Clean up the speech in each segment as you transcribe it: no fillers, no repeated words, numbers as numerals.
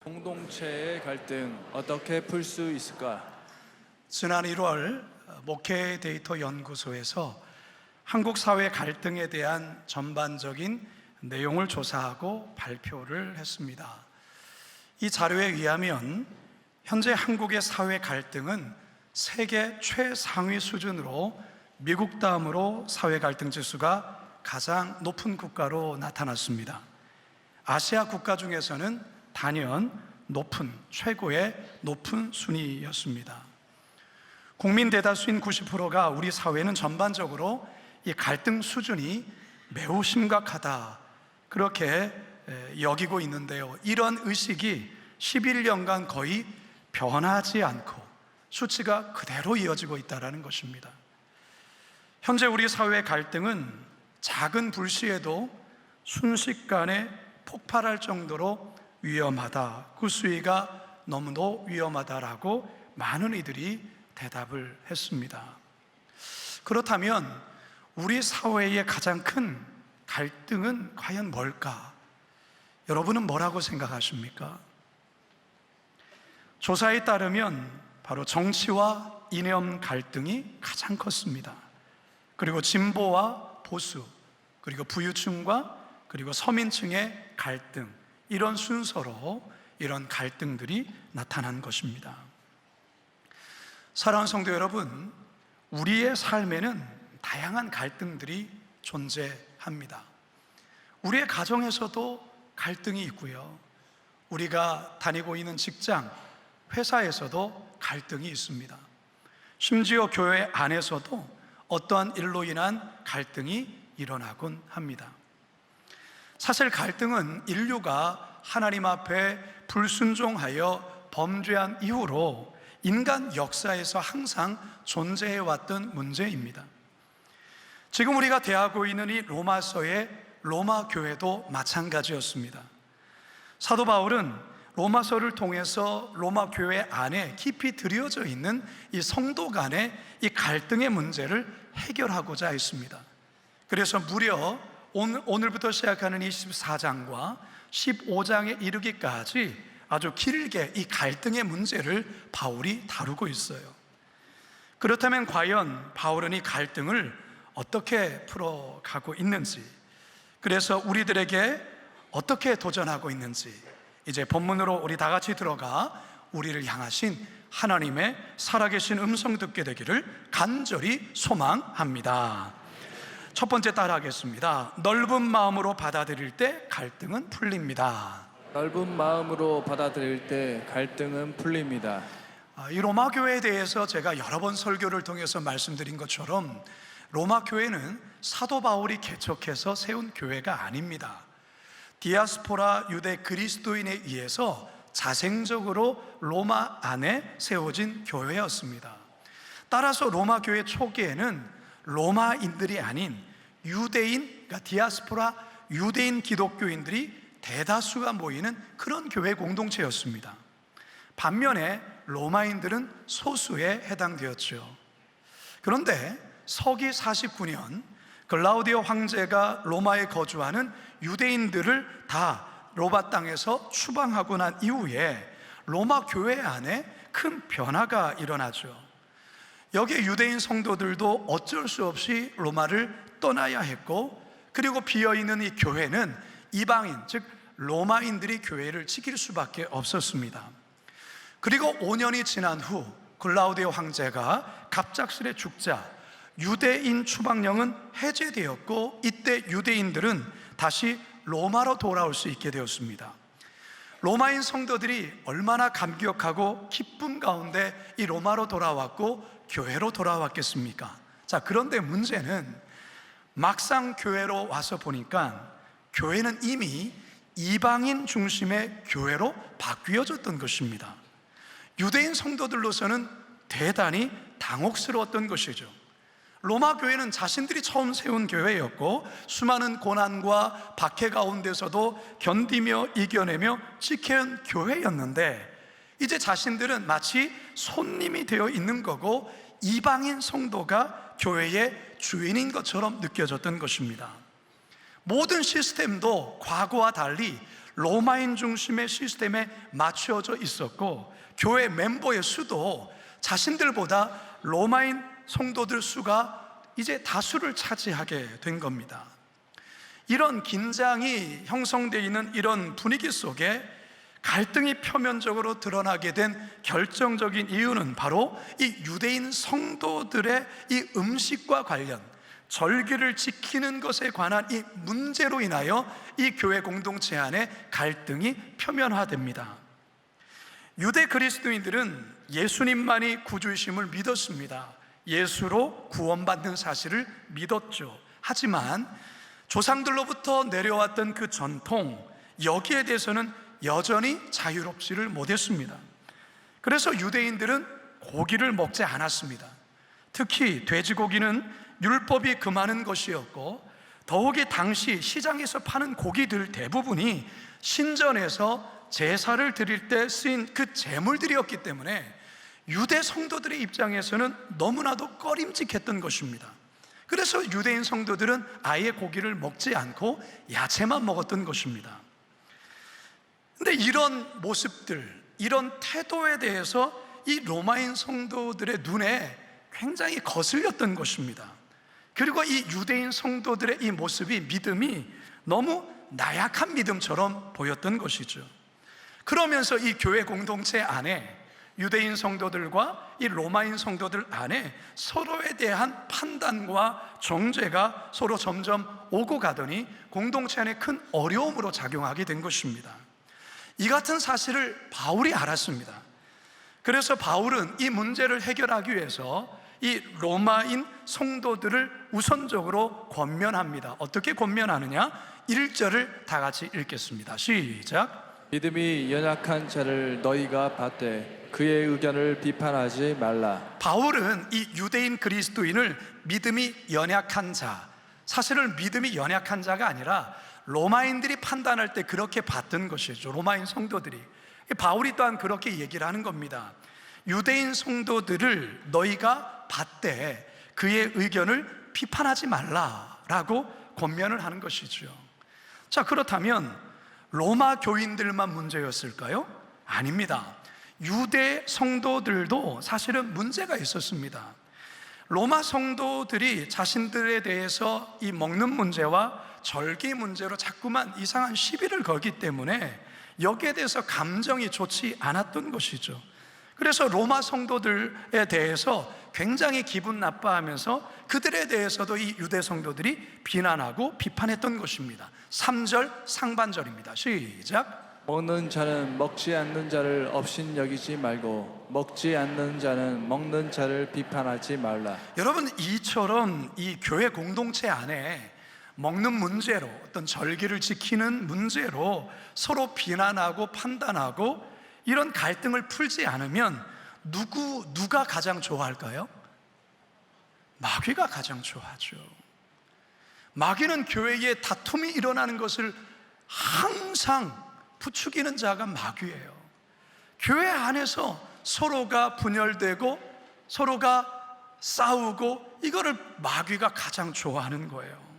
공동체의 갈등 어떻게 풀 수 있을까? 지난 1월 목회 데이터 연구소에서 한국 사회 갈등에 대한 전반적인 내용을 조사하고 발표를 했습니다. 이 자료에 의하면 현재 한국의 사회 갈등은 세계 최상위 수준으로 미국 다음으로 사회 갈등 지수가 가장 높은 국가로 나타났습니다. 아시아 국가 중에서는 단연 최고의 높은 순위였습니다. 국민 대다수인 90%가 우리 사회는 전반적으로 이 갈등 수준이 매우 심각하다 그렇게 여기고 있는데요. 이런 의식이 11년간 거의 변하지 않고 수치가 그대로 이어지고 있다는 것입니다. 현재 우리 사회의 갈등은 작은 불씨에도 순식간에 폭발할 정도로 위험하다, 그 수위가 너무도 위험하다라고 많은 이들이 대답을 했습니다. 그렇다면 우리 사회의 가장 큰 갈등은 과연 뭘까? 여러분은 뭐라고 생각하십니까? 조사에 따르면 바로 정치와 이념 갈등이 가장 컸습니다. 그리고 진보와 보수, 그리고 부유층과 그리고 서민층의 갈등, 이런 순서로 이런 갈등들이 나타난 것입니다. 사랑하는 성도 여러분, 우리의 삶에는 다양한 갈등들이 존재합니다. 우리의 가정에서도 갈등이 있고요, 우리가 다니고 있는 직장, 회사에서도 갈등이 있습니다. 심지어 교회 안에서도 어떠한 일로 인한 갈등이 일어나곤 합니다. 사실 갈등은 인류가 하나님 앞에 불순종하여 범죄한 이후로 인간 역사에서 항상 존재해왔던 문제입니다. 지금 우리가 대하고 있는 이 로마서의 로마 교회도 마찬가지였습니다. 사도 바울은 로마서를 통해서 로마 교회 안에 깊이 들여져 있는 이 성도 간의 이 갈등의 문제를 해결하고자 했습니다. 그래서 무려 오늘부터 시작하는 24장과 15장에 이르기까지 아주 길게 이 갈등의 문제를 바울이 다루고 있어요. 그렇다면 과연 바울은 이 갈등을 어떻게 풀어가고 있는지, 그래서 우리들에게 어떻게 도전하고 있는지, 이제 본문으로 우리 다 같이 들어가 우리를 향하신 하나님의 살아계신 음성 듣게 되기를 간절히 소망합니다. 첫 번째 따라하겠습니다. 넓은 마음으로 받아들일 때 갈등은 풀립니다. 넓은 마음으로 받아들일 때 갈등은 풀립니다. 이 로마 교회에 대해서 제가 여러 번 설교를 통해서 말씀드린 것처럼 로마 교회는 사도 바울이 개척해서 세운 교회가 아닙니다. 디아스포라 유대 그리스도인에 의해서 자생적으로 로마 안에 세워진 교회였습니다. 따라서 로마 교회 초기에는 로마인들이 아닌 유대인, 그러니까 디아스포라 유대인 기독교인들이 대다수가 모이는 그런 교회 공동체였습니다. 반면에 로마인들은 소수에 해당되었죠. 그런데 서기 49년 글라우디오 황제가 로마에 거주하는 유대인들을 다 로마 땅에서 추방하고 난 이후에 로마 교회 안에 큰 변화가 일어나죠. 여기에 유대인 성도들도 어쩔 수 없이 로마를 떠나야 했고, 그리고 비어있는 이 교회는 이방인, 즉 로마인들이 교회를 지킬 수밖에 없었습니다. 그리고 5년이 지난 후 글라우디오 황제가 갑작스레 죽자 유대인 추방령은 해제되었고, 이때 유대인들은 다시 로마로 돌아올 수 있게 되었습니다. 로마인 성도들이 얼마나 감격하고 기쁨 가운데 이 로마로 돌아왔고 교회로 돌아왔겠습니까? 자, 그런데 문제는 막상 교회로 와서 보니까 교회는 이미 이방인 중심의 교회로 바뀌어졌던 것입니다. 유대인 성도들로서는 대단히 당혹스러웠던 것이죠. 로마 교회는 자신들이 처음 세운 교회였고, 수많은 고난과 박해 가운데서도 견디며 이겨내며 지켜온 교회였는데, 이제 자신들은 마치 손님이 되어 있는 거고 이방인 성도가 교회의 주인인 것처럼 느껴졌던 것입니다. 모든 시스템도 과거와 달리 로마인 중심의 시스템에 맞춰져 있었고, 교회 멤버의 수도 자신들보다 로마인 성도들 수가 이제 다수를 차지하게 된 겁니다. 이런 긴장이 형성되어 있는 이런 분위기 속에 갈등이 표면적으로 드러나게 된 결정적인 이유는 바로 이 유대인 성도들의 이 음식과 관련, 절기를 지키는 것에 관한 이 문제로 인하여 이 교회 공동체 안에 갈등이 표면화됩니다. 유대 그리스도인들은 예수님만이 구주이심을 믿었습니다. 예수로 구원받는 사실을 믿었죠. 하지만 조상들로부터 내려왔던 그 전통, 여기에 대해서는 여전히 자유롭지를 못했습니다. 그래서 유대인들은 고기를 먹지 않았습니다. 특히 돼지고기는 율법이 금하는 것이었고, 더욱이 당시 시장에서 파는 고기들 대부분이 신전에서 제사를 드릴 때 쓰인 그 제물들이었기 때문에 유대 성도들의 입장에서는 너무나도 꺼림직했던 것입니다. 그래서 유대인 성도들은 아예 고기를 먹지 않고 야채만 먹었던 것입니다. 근데 이런 모습들, 이런 태도에 대해서 이 로마인 성도들의 눈에 굉장히 거슬렸던 것입니다. 그리고 이 유대인 성도들의 이 모습이, 믿음이 너무 나약한 믿음처럼 보였던 것이죠. 그러면서 이 교회 공동체 안에 유대인 성도들과 이 로마인 성도들 안에 서로에 대한 판단과 정죄가 서로 점점 오고 가더니 공동체 안에 큰 어려움으로 작용하게 된 것입니다. 이 같은 사실을 바울이 알았습니다. 그래서 바울은 이 문제를 해결하기 위해서 이 로마인 성도들을 우선적으로 권면합니다. 어떻게 권면하느냐? 1절을 다 같이 읽겠습니다. 시작. 믿음이 연약한 자를 너희가 받되 그의 의견을 비판하지 말라. 바울은 이 유대인 그리스도인을 믿음이 연약한 자, 사실은 믿음이 연약한 자가 아니라 로마인들이 판단할 때 그렇게 봤던 것이죠. 로마인 성도들이. 바울이 또한 그렇게 얘기를 하는 겁니다. 유대인 성도들을 너희가 받되 그의 의견을 비판하지 말라라고 권면을 하는 것이죠. 자, 그렇다면 로마 교인들만 문제였을까요? 아닙니다. 유대 성도들도 사실은 문제가 있었습니다. 로마 성도들이 자신들에 대해서 이 먹는 문제와 절기 문제로 자꾸만 이상한 시비를 걸기 때문에 여기에 대해서 감정이 좋지 않았던 것이죠. 그래서 로마 성도들에 대해서 굉장히 기분 나빠하면서 그들에 대해서도 이 유대 성도들이 비난하고 비판했던 것입니다. 3절 상반절입니다. 시작. 먹는 자는 먹지 않는 자를 업신여기지 말고 먹지 않는 자는 먹는 자를 비판하지 말라. 여러분, 이처럼 이 교회 공동체 안에 먹는 문제로, 어떤 절기를 지키는 문제로 서로 비난하고 판단하고 이런 갈등을 풀지 않으면 누가 가장 좋아할까요? 마귀가 가장 좋아하죠. 마귀는 교회에 다툼이 일어나는 것을 항상 부추기는 자가 마귀예요. 교회 안에서 서로가 분열되고 서로가 싸우고 이거를 마귀가 가장 좋아하는 거예요.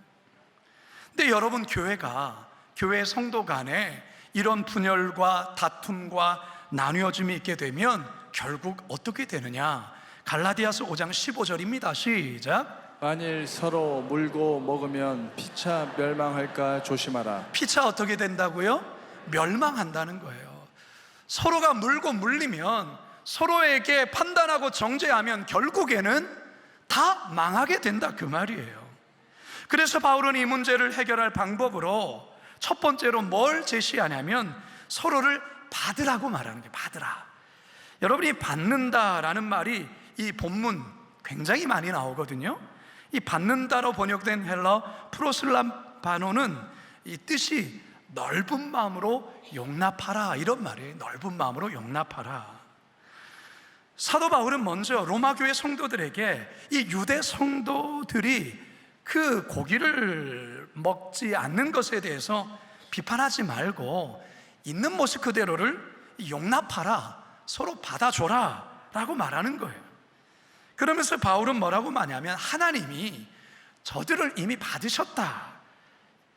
근데 여러분, 교회 성도 간에 이런 분열과 다툼과 나뉘어짐이 있게 되면 결국 어떻게 되느냐? 갈라디아서 5장 15절입니다. 시작. 만일 서로 물고 먹으면 피차 멸망할까 조심하라. 피차 어떻게 된다고요? 멸망한다는 거예요. 서로가 물고 물리면, 서로에게 판단하고 정죄하면 결국에는 다 망하게 된다, 그 말이에요. 그래서 바울은 이 문제를 해결할 방법으로 첫 번째로 뭘 제시하냐면 서로를 받으라고 말하는 게, 받으라. 여러분이 받는다라는 말이 이 본문 굉장히 많이 나오거든요. 이 받는다로 번역된 헬러 프로슬람바노는 이 뜻이 넓은 마음으로 용납하라, 이런 말이에요. 넓은 마음으로 용납하라. 사도 바울은 먼저 로마 교회 성도들에게 이 유대 성도들이 그 고기를 먹지 않는 것에 대해서 비판하지 말고 있는 모습 그대로를 용납하라, 서로 받아줘라 라고 말하는 거예요. 그러면서 바울은 뭐라고 말하냐면 하나님이 저들을 이미 받으셨다,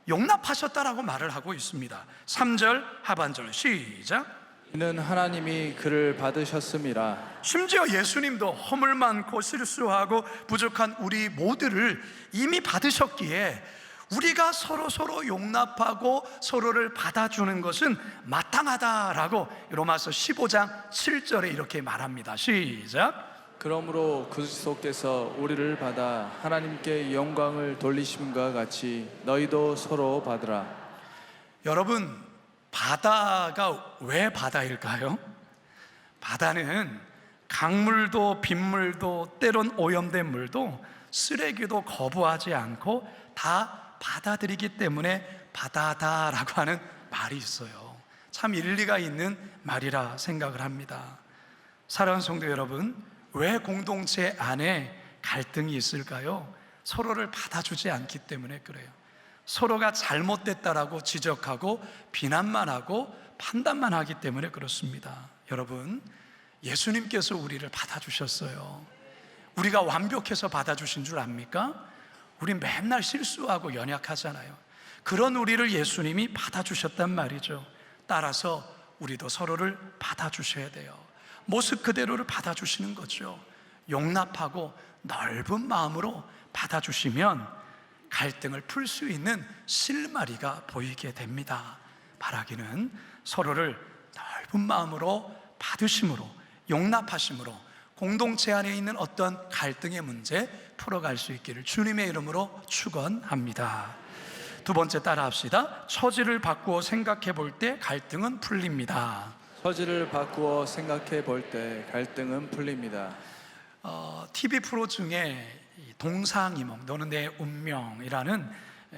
용납하셨다라고 말을 하고 있습니다. 3절 하반절 시작. 이는 하나님이 그를 받으셨음이라. 심지어 예수님도 허물 많고 실수하고 부족한 우리 모두를 이미 받으셨기에 우리가 서로 용납하고 서로를 받아주는 것은 마땅하다라고 로마서 15장 7절에 이렇게 말합니다. 시작. 그러므로 그리스도께서 우리를 받아 하나님께 영광을 돌리심과 같이 너희도 서로 받으라. 여러분, 바다가 왜 바다일까요? 바다는 강물도 빗물도 때론 오염된 물도 쓰레기도 거부하지 않고 다 받아들이기 때문에 바다다라고 하는 말이 있어요. 참 일리가 있는 말이라 생각을 합니다. 사랑하는 성도 여러분, 왜 공동체 안에 갈등이 있을까요? 서로를 받아주지 않기 때문에 그래요. 서로가 잘못됐다라고 지적하고 비난만 하고 판단만 하기 때문에 그렇습니다. 여러분, 예수님께서 우리를 받아주셨어요. 우리가 완벽해서 받아주신 줄 압니까? 우리 맨날 실수하고 연약하잖아요. 그런 우리를 예수님이 받아주셨단 말이죠. 따라서 우리도 서로를 받아주셔야 돼요. 모습 그대로를 받아주시는 거죠. 용납하고 넓은 마음으로 받아주시면 갈등을 풀 수 있는 실마리가 보이게 됩니다. 바라기는 서로를 넓은 마음으로 받으심으로, 용납하심으로 공동체 안에 있는 어떤 갈등의 문제 풀어갈 수 있기를 주님의 이름으로 축원합니다. 두 번째 따라 합시다. 처지를 바꾸어 생각해 볼 때 갈등은 풀립니다. 처지를 바꾸어 생각해 볼 때 갈등은 풀립니다. TV 프로 중에 동상이몽 너는 내 운명이라는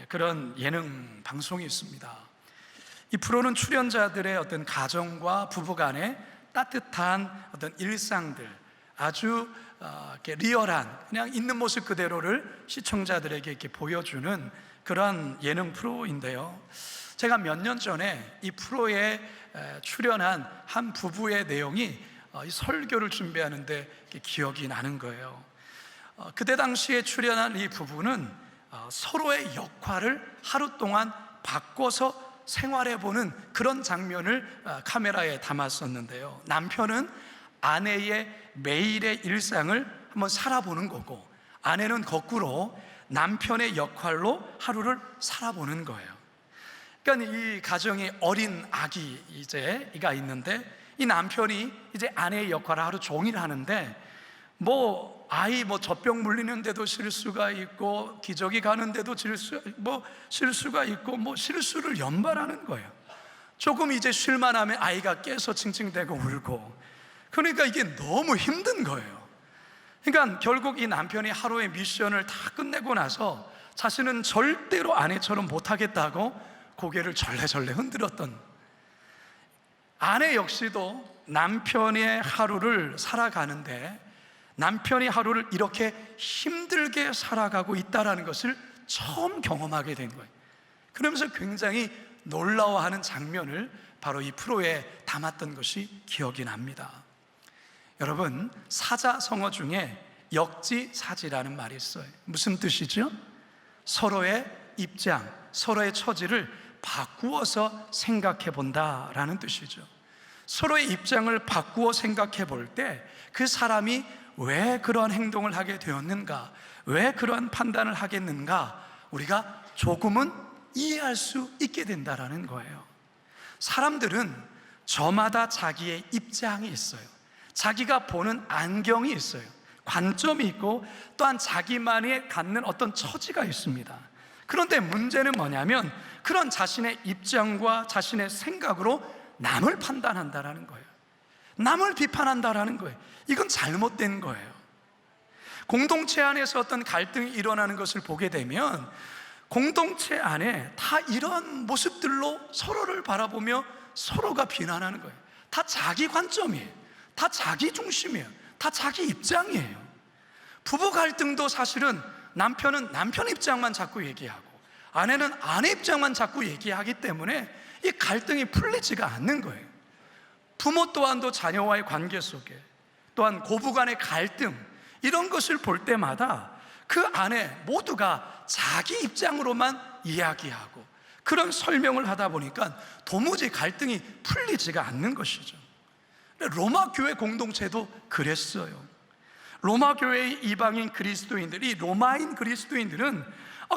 그런 예능 방송이 있습니다. 이 프로는 출연자들의 어떤 가정과 부부간의 따뜻한 어떤 일상들, 아주 이렇게 리얼한 그냥 있는 모습 그대로를 시청자들에게 이렇게 보여주는 그런 예능 프로인데요. 제가 몇 년 전에 이 프로에 출연한 한 부부의 내용이 이 설교를 준비하는데 기억이 나는 거예요. 그때 당시에 출연한 이 부부는 서로의 역할을 하루 동안 바꿔서 생활해보는 그런 장면을 카메라에 담았었는데요. 남편은 아내의 매일의 일상을 한번 살아보는 거고, 아내는 거꾸로 남편의 역할로 하루를 살아보는 거예요. 그러니까 이 가정에 어린 아기가 있는데, 이 남편이 이제 아내의 역할을 하루 종일 하는데, 아이 젖병 물리는데도 실수가 있고, 기저귀 가는데도 실수가 있고, 실수를 연발하는 거예요. 조금 이제 쉴만 하면 아이가 깨서 칭칭대고 울고, 그러니까 이게 너무 힘든 거예요. 그러니까 결국 이 남편이 하루의 미션을 다 끝내고 나서 자신은 절대로 아내처럼 못하겠다고 고개를 절레절레 흔들었던, 아내 역시도 남편의 하루를 살아가는데 남편이 하루를 이렇게 힘들게 살아가고 있다는 것을 처음 경험하게 된 거예요. 그러면서 굉장히 놀라워하는 장면을 바로 이 프로에 담았던 것이 기억이 납니다. 여러분, 사자성어 중에 역지사지라는 말이 있어요. 무슨 뜻이죠? 서로의 입장, 서로의 처지를 바꾸어서 생각해 본다라는 뜻이죠. 서로의 입장을 바꾸어 생각해 볼 때 그 사람이 왜 그런 행동을 하게 되었는가, 왜 그런 판단을 하겠는가, 우리가 조금은 이해할 수 있게 된다라는 거예요. 사람들은 저마다 자기의 입장이 있어요. 자기가 보는 안경이 있어요. 관점이 있고, 또한 자기만이 갖는 어떤 처지가 있습니다. 그런데 문제는 뭐냐면 그런 자신의 입장과 자신의 생각으로 남을 판단한다라는 거예요. 남을 비판한다라는 거예요. 이건 잘못된 거예요. 공동체 안에서 어떤 갈등이 일어나는 것을 보게 되면 공동체 안에 다 이런 모습들로 서로를 바라보며 서로가 비난하는 거예요. 다 자기 관점이에요. 다 자기 중심이에요. 다 자기 입장이에요. 부부 갈등도 사실은 남편은 남편 입장만 자꾸 얘기하고 아내는 아내 입장만 자꾸 얘기하기 때문에 이 갈등이 풀리지가 않는 거예요. 부모 또한도 자녀와의 관계 속에, 또한 고부 간의 갈등, 이런 것을 볼 때마다 그 안에 모두가 자기 입장으로만 이야기하고 그런 설명을 하다 보니까 도무지 갈등이 풀리지가 않는 것이죠. 로마 교회 공동체도 그랬어요. 로마 교회의 이방인 그리스도인들이, 로마인 그리스도인들은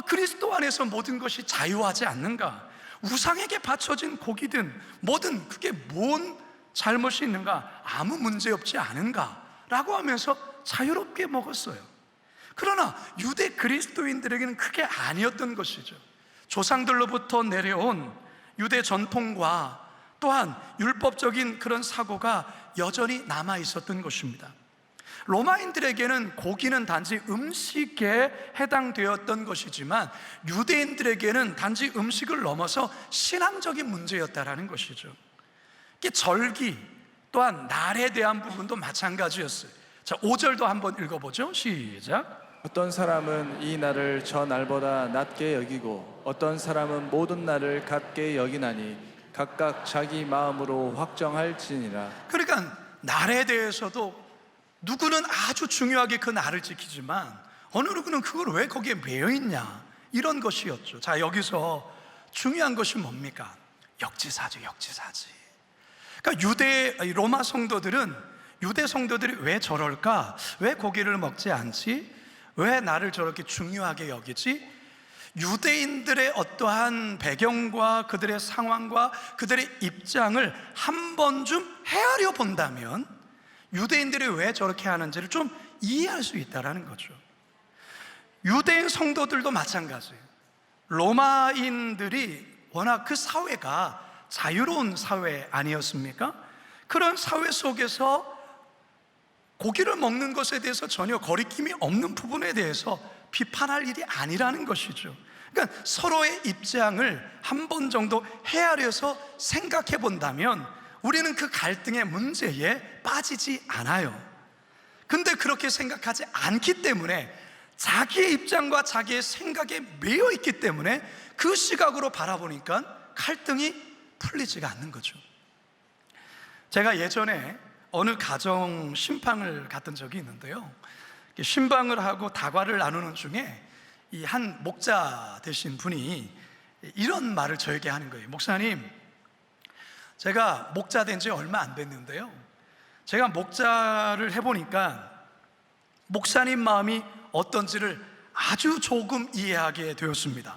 그리스도 안에서 모든 것이 자유하지 않는가, 우상에게 바쳐진 고기든 뭐든 그게 뭔 잘못이 있는가, 아무 문제 없지 않은가 라고 하면서 자유롭게 먹었어요. 그러나 유대 그리스도인들에게는 그게 아니었던 것이죠. 조상들로부터 내려온 유대 전통과 또한 율법적인 그런 사고가 여전히 남아 있었던 것입니다. 로마인들에게는 고기는 단지 음식에 해당되었던 것이지만 유대인들에게는 단지 음식을 넘어서 신앙적인 문제였다라는 것이죠. 절기 또한 날에 대한 부분도 마찬가지였어요. 자, 5절도 한번 읽어보죠. 시작. 어떤 사람은 이 날을 저 날보다 낮게 여기고 어떤 사람은 모든 날을 같게 여기나니 각각 자기 마음으로 확정할지니라. 그러니까 날에 대해서도 누구는 아주 중요하게 그 날을 지키지만 어느 누구는 그걸 왜 거기에 매여 있냐, 이런 것이었죠. 자, 여기서 중요한 것이 뭡니까? 역지사지, 역지사지. 그러니까 로마 성도들은, 유대 성도들이 왜 저럴까? 왜 고기를 먹지 않지? 왜 나를 저렇게 중요하게 여기지? 유대인들의 어떠한 배경과 그들의 상황과 그들의 입장을 한 번쯤 헤아려 본다면 유대인들이 왜 저렇게 하는지를 좀 이해할 수 있다는 거죠. 유대인 성도들도 마찬가지예요. 로마인들이 워낙 그 사회가 자유로운 사회 아니었습니까? 그런 사회 속에서 고기를 먹는 것에 대해서 전혀 거리낌이 없는 부분에 대해서 비판할 일이 아니라는 것이죠. 그러니까 서로의 입장을 한 번 정도 헤아려서 생각해 본다면 우리는 그 갈등의 문제에 빠지지 않아요. 근데 그렇게 생각하지 않기 때문에 자기의 입장과 자기의 생각에 매여 있기 때문에 그 시각으로 바라보니까 갈등이 풀리지가 않는 거죠. 제가 예전에 어느 가정 신방을 갔던 적이 있는데요, 신방을 하고 다과를 나누는 중에 이 한 목자 되신 분이 이런 말을 저에게 하는 거예요. 목사님, 제가 목자 된 지 얼마 안 됐는데요, 제가 목자를 해보니까 목사님 마음이 어떤지를 아주 조금 이해하게 되었습니다.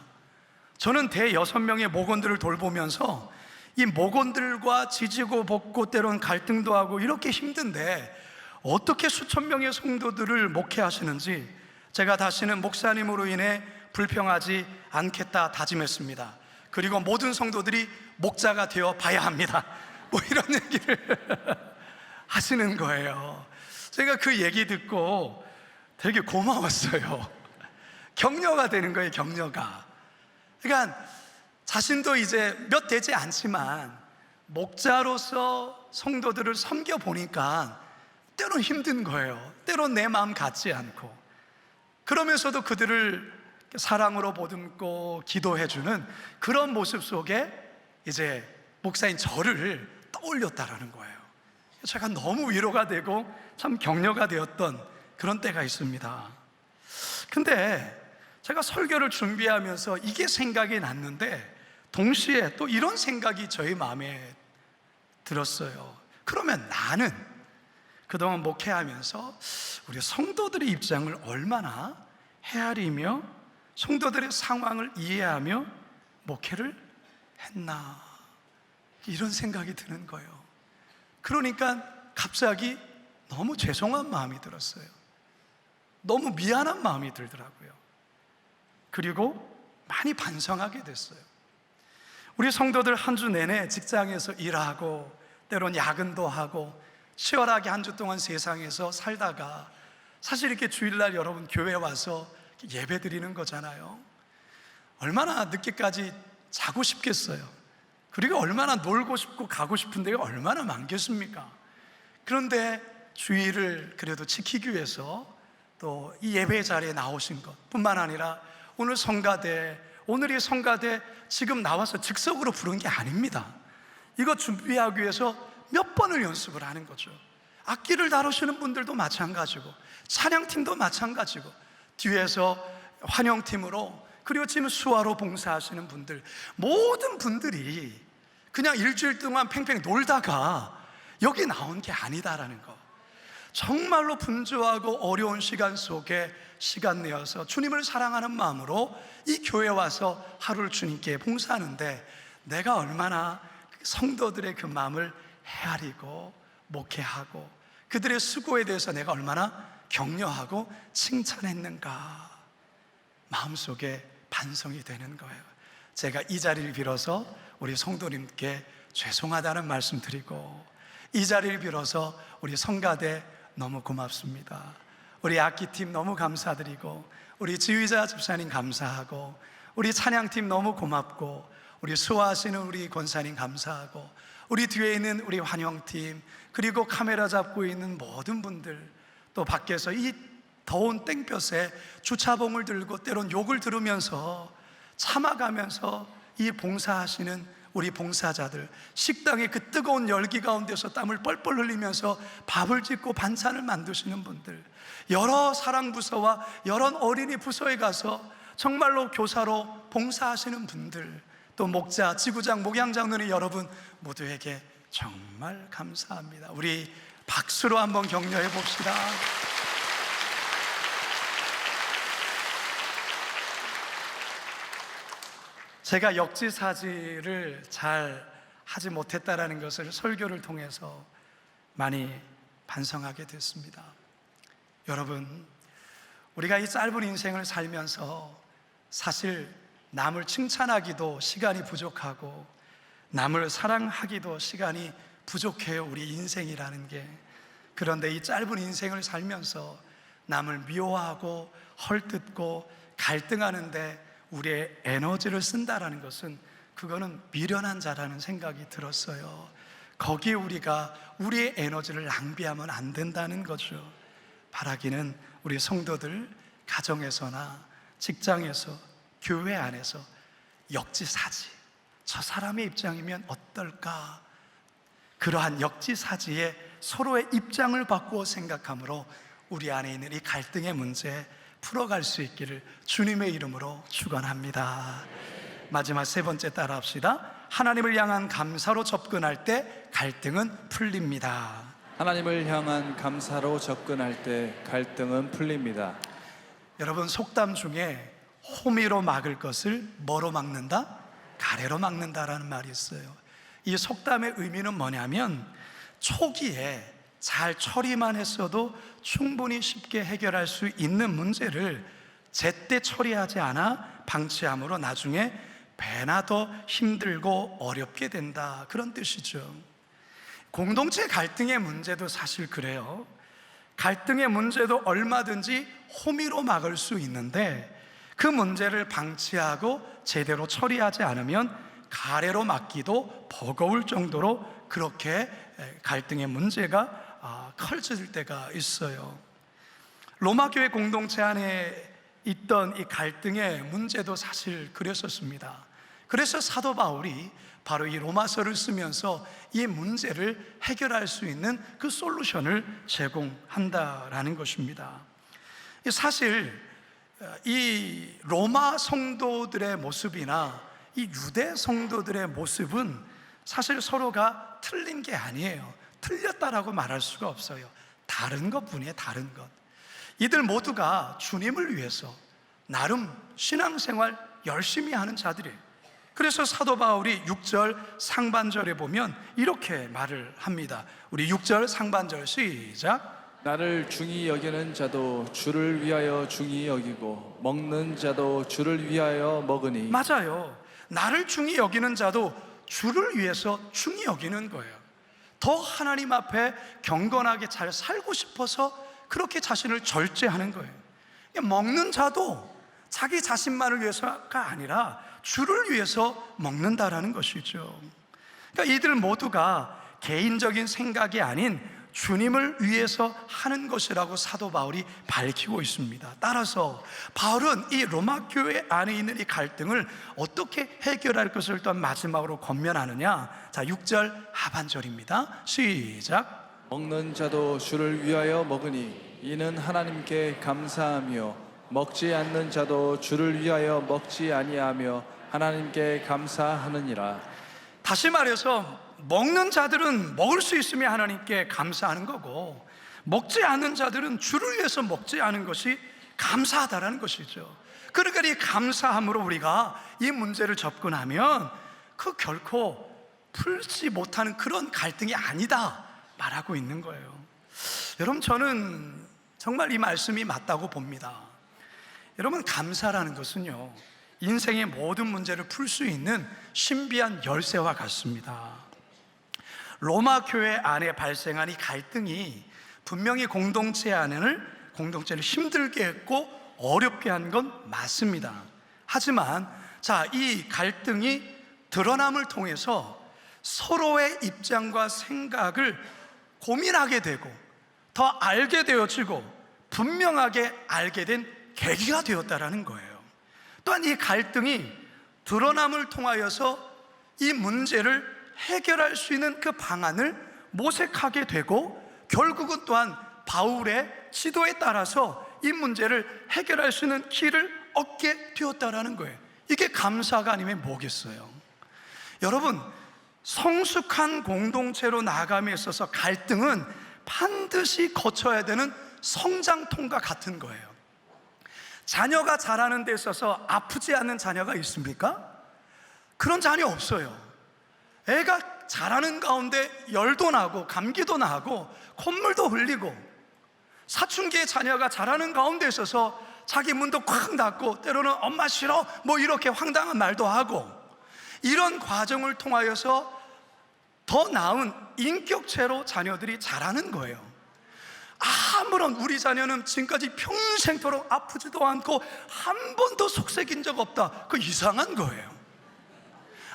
저는 대 6명의 목원들을 돌보면서 이 목원들과 지지고 볶고 때론 갈등도 하고 이렇게 힘든데 어떻게 수천 명의 성도들을 목회하시는지 제가 다시는 목사님으로 인해 불평하지 않겠다 다짐했습니다. 그리고 모든 성도들이 목자가 되어 봐야 합니다, 뭐 이런 얘기를 하시는 거예요. 제가 그 얘기 듣고 되게 고마웠어요. 격려가 되는 거예요, 격려가. 그러니까 자신도 이제 몇 되지 않지만 목자로서 성도들을 섬겨보니까 때론 힘든 거예요. 때론 내 마음 같지 않고. 그러면서도 그들을 사랑으로 보듬고 기도해주는 그런 모습 속에 이제 목사인 저를 떠올렸다라는 거예요. 제가 너무 위로가 되고 참 격려가 되었던 그런 때가 있습니다. 근데 제가 설교를 준비하면서 이게 생각이 났는데 동시에 또 이런 생각이 저희 마음에 들었어요. 그러면 나는 그동안 목회하면서 우리 성도들의 입장을 얼마나 헤아리며 성도들의 상황을 이해하며 목회를 했나, 이런 생각이 드는 거예요. 그러니까 갑자기 너무 죄송한 마음이 들었어요. 너무 미안한 마음이 들더라고요. 그리고 많이 반성하게 됐어요. 우리 성도들 한 주 내내 직장에서 일하고 때론 야근도 하고 치열하게 한 주 동안 세상에서 살다가 사실 이렇게 주일날 여러분 교회 와서 예배 드리는 거잖아요. 얼마나 늦게까지 자고 싶겠어요. 그리고 얼마나 놀고 싶고 가고 싶은 데가 얼마나 많겠습니까? 그런데 주일을 그래도 지키기 위해서 또 이 예배 자리에 나오신 것 뿐만 아니라 오늘 성가대, 오늘의 성가대 지금 나와서 즉석으로 부른 게 아닙니다. 이거 준비하기 위해서 몇 번을 연습을 하는 거죠. 악기를 다루시는 분들도 마찬가지고 찬양팀도 마찬가지고 뒤에서 환영팀으로 그리고 지금 수화로 봉사하시는 분들, 모든 분들이 그냥 일주일 동안 팽팽 놀다가 여기 나온 게 아니다라는 거. 정말로 분주하고 어려운 시간 속에 시간 내어서 주님을 사랑하는 마음으로 이 교회에 와서 하루를 주님께 봉사하는데, 내가 얼마나 성도들의 그 마음을 헤아리고 목회하고 그들의 수고에 대해서 내가 얼마나 격려하고 칭찬했는가, 마음속에 반성이 되는 거예요. 제가 이 자리를 빌어서 우리 성도님께 죄송하다는 말씀 드리고, 이 자리를 빌어서 우리 성가대 너무 고맙습니다. 우리 악기팀 너무 감사드리고, 우리 지휘자 집사님 감사하고, 우리 찬양팀 너무 고맙고, 우리 수고하시는 우리 권사님 감사하고, 우리 뒤에 있는 우리 환영팀, 그리고 카메라 잡고 있는 모든 분들, 또 밖에서 이 더운 땡볕에 주차봉을 들고 때론 욕을 들으면서 참아가면서 이 봉사하시는 우리 봉사자들, 식당의 그 뜨거운 열기 가운데서 땀을 뻘뻘 흘리면서 밥을 짓고 반찬을 만드시는 분들, 여러 사랑부서와 여러 어린이 부서에 가서 정말로 교사로 봉사하시는 분들, 또 목자, 지구장, 목양장로님 여러분 모두에게 정말 감사합니다. 우리 박수로 한번 격려해 봅시다. 제가 역지사지를 잘 하지 못했다라는 것을 설교를 통해서 많이 반성하게 됐습니다. 여러분, 우리가 이 짧은 인생을 살면서 사실 남을 칭찬하기도 시간이 부족하고 남을 사랑하기도 시간이 부족해요, 우리 인생이라는 게. 그런데 이 짧은 인생을 살면서 남을 미워하고 헐뜯고 갈등하는데 우리의 에너지를 쓴다라는 것은, 그거는 미련한 자라는 생각이 들었어요. 거기에 우리가 우리의 에너지를 낭비하면 안 된다는 거죠. 바라기는 우리 성도들 가정에서나 직장에서 교회 안에서 역지사지, 저 사람의 입장이면 어떨까, 그러한 역지사지에 서로의 입장을 바꾸어 생각함으로 우리 안에 있는 이 갈등의 문제 풀어갈 수 있기를 주님의 이름으로 축원합니다. 마지막 세 번째 따라 합시다. 하나님을 향한 감사로 접근할 때 갈등은 풀립니다. 하나님을 향한 감사로 접근할 때 갈등은 풀립니다. 여러분, 속담 중에 호미로 막을 것을 뭐로 막는다? 가래로 막는다라는 말이 있어요. 이 속담의 의미는 뭐냐면, 초기에 잘 처리만 했어도 충분히 쉽게 해결할 수 있는 문제를 제때 처리하지 않아 방치함으로 나중에 배나 더 힘들고 어렵게 된다, 그런 뜻이죠. 공동체 갈등의 문제도 사실 그래요. 갈등의 문제도 얼마든지 호미로 막을 수 있는데, 그 문제를 방치하고 제대로 처리하지 않으면 가래로 막기도 버거울 정도로 그렇게 갈등의 문제가 커질 때가 있어요. 로마 교회 공동체 안에 있던 이 갈등의 문제도 사실 그랬었습니다. 그래서 사도 바울이 바로 이 로마서를 쓰면서 이 문제를 해결할 수 있는 그 솔루션을 제공한다라는 것입니다. 사실 이 로마 성도들의 모습이나 이 유대 성도들의 모습은 사실 서로가 틀린 게 아니에요. 틀렸다라고 말할 수가 없어요. 다른 것뿐이에요, 다른 것. 이들 모두가 주님을 위해서 나름 신앙생활 열심히 하는 자들이에요. 그래서 사도 바울이 6절 상반절에 보면 이렇게 말을 합니다. 우리 6절 상반절 시작. 나를 중히 여기는 자도 주를 위하여 중히 여기고 먹는 자도 주를 위하여 먹으니. 맞아요. 나를 중히 여기는 자도 주를 위해서 중히 여기는 거예요. 더 하나님 앞에 경건하게 잘 살고 싶어서 그렇게 자신을 절제하는 거예요. 먹는 자도 자기 자신만을 위해서가 아니라 주를 위해서 먹는다라는 것이죠. 그러니까 이들 모두가 개인적인 생각이 아닌 주님을 위해서 하는 것이라고 사도 바울이 밝히고 있습니다. 따라서 바울은 이 로마 교회 안에 있는 이 갈등을 어떻게 해결할 것을 또 마지막으로 권면하느냐. 자, 6절 하반절입니다. 시작. 먹는 자도 주를 위하여 먹으니 이는 하나님께 감사하며 먹지 않는 자도 주를 위하여 먹지 아니하며 하나님께 감사하느니라. 다시 말해서 먹는 자들은 먹을 수 있으면 하나님께 감사하는 거고, 먹지 않는 자들은 주를 위해서 먹지 않은 것이 감사하다라는 것이죠. 그러니까 이 감사함으로 우리가 이 문제를 접근하면 그 결코 풀지 못하는 그런 갈등이 아니다 말하고 있는 거예요. 여러분, 저는 정말 이 말씀이 맞다고 봅니다. 여러분, 감사라는 것은요, 인생의 모든 문제를 풀 수 있는 신비한 열쇠와 같습니다. 로마 교회 안에 발생한 이 갈등이 분명히 공동체를 힘들게 했고 어렵게 한 건 맞습니다. 하지만 이 갈등이 드러남을 통해서 서로의 입장과 생각을 고민하게 되고 더 알게 되어지고 분명하게 알게 된 계기가 되었다라는 거예요. 또한 이 갈등이 드러남을 통하여서 이 문제를 해결할 수 있는 그 방안을 모색하게 되고, 결국은 또한 바울의 지도에 따라서 이 문제를 해결할 수 있는 길을 얻게 되었다라는 거예요. 이게 감사가 아니면 뭐겠어요? 여러분, 성숙한 공동체로 나아감에 있어서 갈등은 반드시 거쳐야 되는 성장통과 같은 거예요. 자녀가 자라는 데 있어서 아프지 않는 자녀가 있습니까? 그런 자녀 없어요. 애가 자라는 가운데 열도 나고 감기도 나고 콧물도 흘리고, 사춘기의 자녀가 자라는 가운데 있어서 자기 문도 콱 닫고 때로는 엄마 싫어 뭐 이렇게 황당한 말도 하고, 이런 과정을 통하여서 더 나은 인격체로 자녀들이 자라는 거예요. 아무런 우리 자녀는 지금까지 평생토록 아프지도 않고 한 번도 속색인 적 없다, 그 이상한 거예요.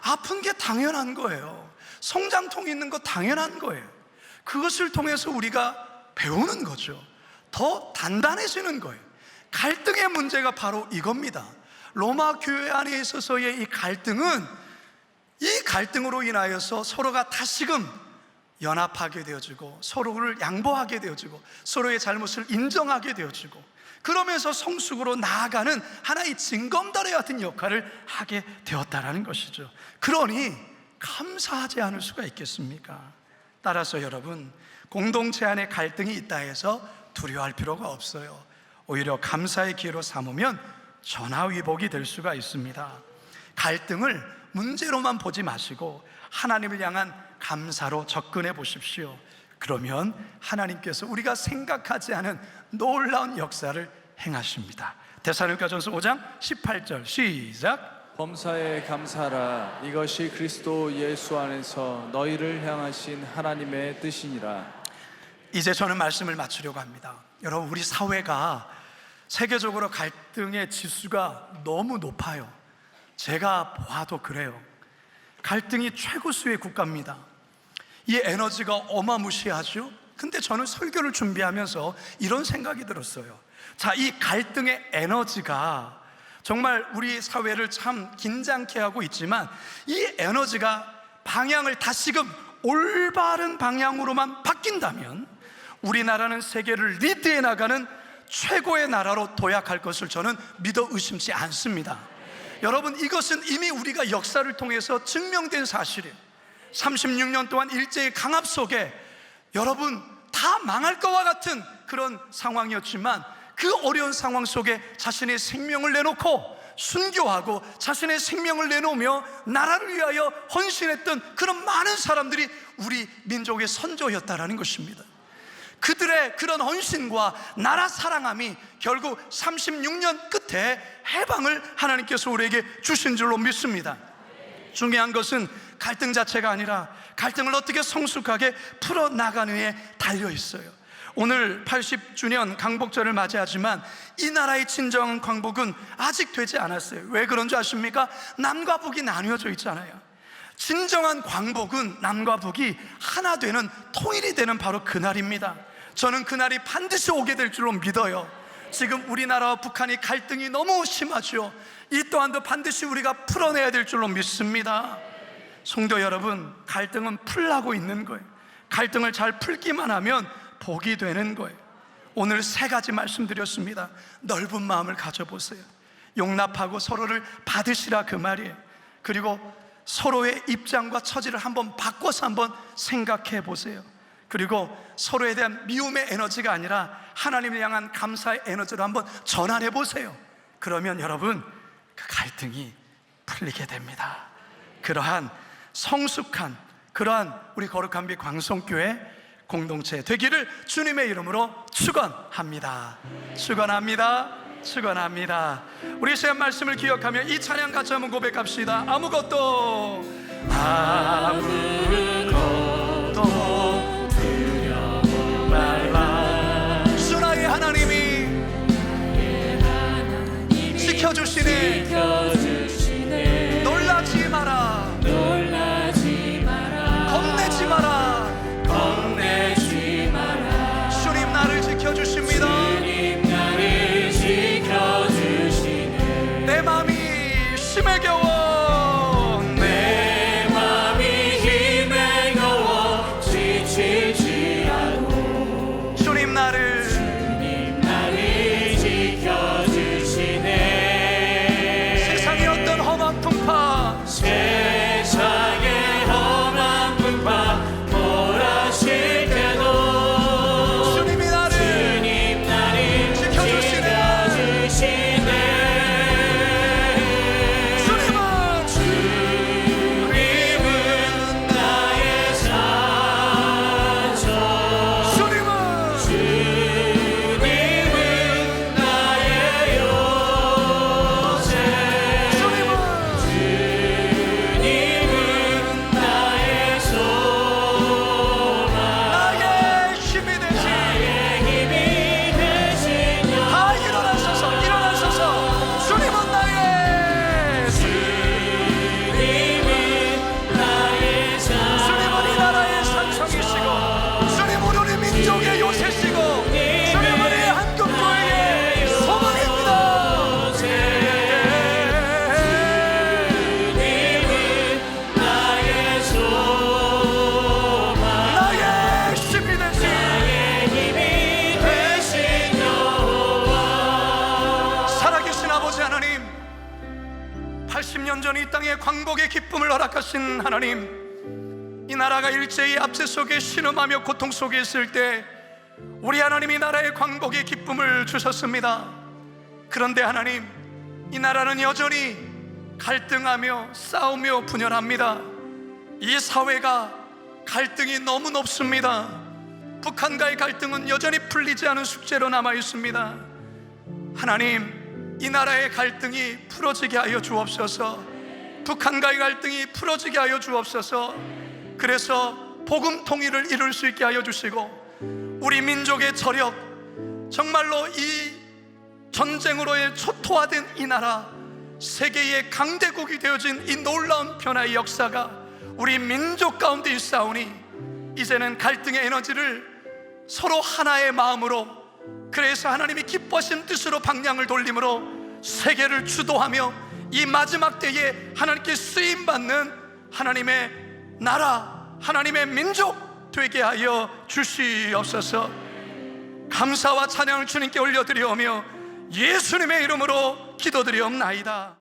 아픈 게 당연한 거예요. 성장통이 있는 거 당연한 거예요. 그것을 통해서 우리가 배우는 거죠. 더 단단해지는 거예요. 갈등의 문제가 바로 이겁니다. 로마 교회 안에 있어서의 이 갈등은, 이 갈등으로 인하여서 서로가 다시금 연합하게 되어지고 서로를 양보하게 되어지고 서로의 잘못을 인정하게 되어지고, 그러면서 성숙으로 나아가는 하나의 징검다리 같은 역할을 하게 되었다라는 것이죠. 그러니 감사하지 않을 수가 있겠습니까? 따라서 여러분, 공동체 안에 갈등이 있다 해서 두려워할 필요가 없어요. 오히려 감사의 기회로 삼으면 전화위복이 될 수가 있습니다. 갈등을 문제로만 보지 마시고 하나님을 향한 감사로 접근해 보십시오. 그러면 하나님께서 우리가 생각하지 않은 놀라운 역사를 행하십니다. 데살로니가전서 5장 18절 시작. 범사에 감사하라. 이것이 그리스도 예수 안에서 너희를 향하신 하나님의 뜻이니라. 이제 저는 말씀을 마치려고 합니다. 여러분, 우리 사회가 세계적으로 갈등의 지수가 너무 높아요. 제가 봐도 그래요. 갈등이 최고수의 국가입니다. 이 에너지가 어마무시하죠. 근데 저는 설교를 준비하면서 이런 생각이 들었어요. 이 갈등의 에너지가 정말 우리 사회를 참 긴장케 하고 있지만, 이 에너지가 방향을 다시금 올바른 방향으로만 바뀐다면 우리나라는 세계를 리드해 나가는 최고의 나라로 도약할 것을 저는 믿어 의심치 않습니다. 여러분, 이것은 이미 우리가 역사를 통해서 증명된 사실이에요. 36년 동안 일제의 강압 속에 여러분 다 망할 것과 같은 그런 상황이었지만, 그 어려운 상황 속에 자신의 생명을 내놓고 순교하고 자신의 생명을 내놓으며 나라를 위하여 헌신했던 그런 많은 사람들이 우리 민족의 선조였다라는 것입니다. 그들의 그런 헌신과 나라 사랑함이 결국 36년 끝에 해방을 하나님께서 우리에게 주신 줄로 믿습니다. 중요한 것은 갈등 자체가 아니라 갈등을 어떻게 성숙하게 풀어나가느냐에 달려있어요. 오늘 80주년 광복절을 맞이하지만 이 나라의 진정한 광복은 아직 되지 않았어요. 왜 그런 줄 아십니까? 남과 북이 나뉘어져 있잖아요. 진정한 광복은 남과 북이 하나 되는, 통일이 되는 바로 그날입니다. 저는 그날이 반드시 오게 될 줄로 믿어요. 지금 우리나라와 북한이 갈등이 너무 심하죠. 이 또한도 반드시 우리가 풀어내야 될 줄로 믿습니다. 성도 여러분, 갈등은 풀라고 있는 거예요. 갈등을 잘 풀기만 하면 복이 되는 거예요. 오늘 세 가지 말씀드렸습니다. 넓은 마음을 가져보세요. 용납하고 서로를 받으시라 그 말이에요. 그리고 서로의 입장과 처지를 한번 바꿔서 한번 생각해 보세요. 그리고 서로에 대한 미움의 에너지가 아니라 하나님을 향한 감사의 에너지로 한번 전환해 보세요. 그러면 여러분, 그 갈등이 풀리게 됩니다. 그러한 성숙한, 그러한 우리 거룩한 빛 광성교회 공동체 되기를 주님의 이름으로 축원합니다. 축원합니다. 축원합니다. 우리 시간 말씀을 기억하며 이 찬양 같이 한번 고백합시다. 아무것도 두려워 말라. 주 나의 하나님이 지켜주시네. 놀라지 마라. 겁내지 마라. 주님 나를 지켜주십니다. 내 맘이 힘에 겨워 지치지 않고 주님 나를 지켜주시네. 세상의 어떤 험한 풍파 몰아칠 때도 주님이 나를 지켜주시네. 주님은 나의 산소, 주님은 나의 요새, 주님은 나의 소망, 나의 힘이 되신 다 일어나소서. 주님은 주님은 이 나라의 산성이시고, 주님은 우리 민족의 요새시고, 주님은 이 한국교회의 소망입니다. 나의 힘이 되신 여호와. 살아계신 아버지 하나님, 80년 전 이 땅에 광복의 기쁨을 허락하신 하나님, 이 나라가 일제히 압제 속에 신음하며 고통 속에 있을 때 우리 하나님이 나라의 광복의 기쁨을 주셨습니다. 그런데 하나님, 이 나라는 여전히 갈등하며 싸우며 분열합니다. 이 사회가 갈등이 너무 높습니다. 북한과의 갈등은 여전히 풀리지 않은 숙제로 남아 있습니다. 하나님, 이 나라의 갈등이 풀어지게 하여 주옵소서. 북한과의 갈등이 풀어지게 하여 주옵소서. 그래서 복음 통일을 이룰 수 있게 하여 주시고, 우리 민족의 저력, 정말로 이 전쟁으로의 초토화된 이 나라, 세계의 강대국이 되어진 이 놀라운 변화의 역사가 우리 민족 가운데 있사오니, 이제는 갈등의 에너지를 서로 하나의 마음으로, 그래서 하나님이 기뻐하신 뜻으로 방향을 돌림으로 세계를 주도하며 이 마지막 때에 하나님께 쓰임받는 하나님의 나라, 하나님의 민족 되게 하여 주시옵소서. 감사와 찬양을 주님께 올려드리오며 예수님의 이름으로 기도드리옵나이다.